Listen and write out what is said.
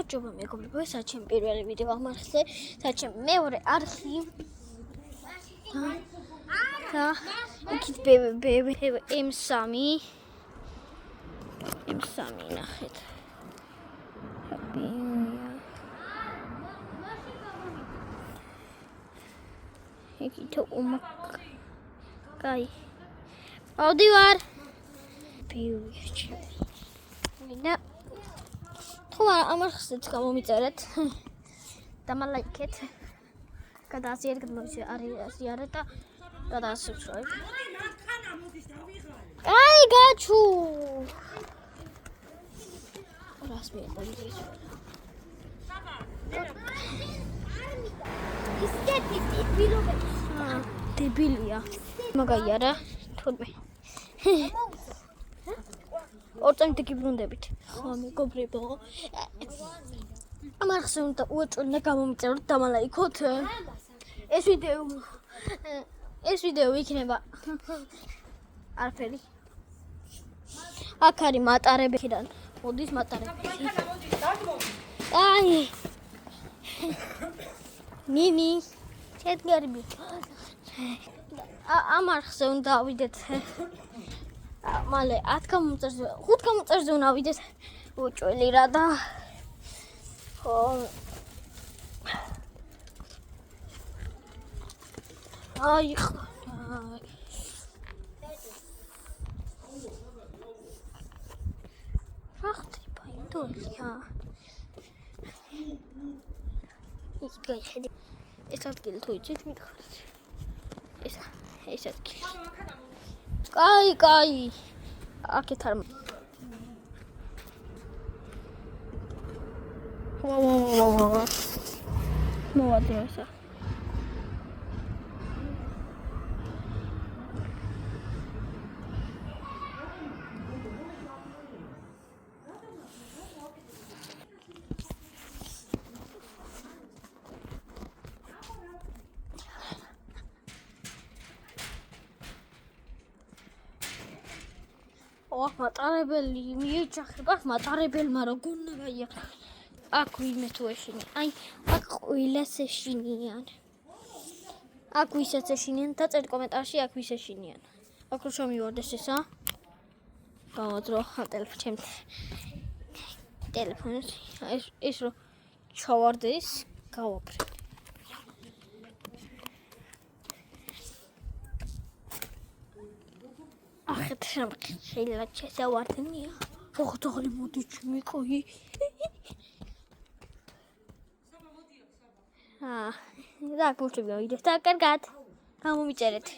გამარჯობა მეგობრებო, ეს არის ჩემი პირველი ვიდეო ამახსე, საჩემ მეორე არხი. და იქით M3 ნახეთ. იქით კაი. ავდივარ. ბიუია ჩემი. ვინა თუ ამახსეც გამომიწერეთ. დამალაიქეთ. გადააზიარეთ და გადაასუბსcribe. კაი გაჩუ. რას მიყვარს? დებილია. მაგაიარა თურმე. ორწამით გიბრუნდებით. ხო მეგობრებო. ამახსე უნდა უეჭველი გამომიწეროთ დამალაიქოთ. ეს ვიდეო იქნება არაფერი. აქ არის მატარებიდან. მოდის მატარებიდან. აი. ნინი. შედგარიბი. ამახსე უნდა ავიდეთ. მალე 10 გამომწერზე, 5 გამომწერზე უნდა ავიდეთ. უეჭველი რა და ხო აი ახტი პაინდოლია ის გაიხედი ეს ადგილი თუ იცით მითხარით ეს ადგილი კაი აქეთ არ მოვადროსა მატარებელი მიეჯახება მატარებელმა როგორ უნდა გაიარა აქ ვინმე თუ ეშინი აი აქ ყველას ეშინიან აქ ვისაც ეშინიან დაწერ კომენტარში აქ ვის ეშინიან აქ რო შემივარდეს ესა გავაძრო ტელეფონს ეს რო ჩავარდეს გავაფრე ახეთ შეიძლება შესავარდნია ოღონდ მოდი ჩემი და გულში გავიდეთ და კარგად გამომიწერეთ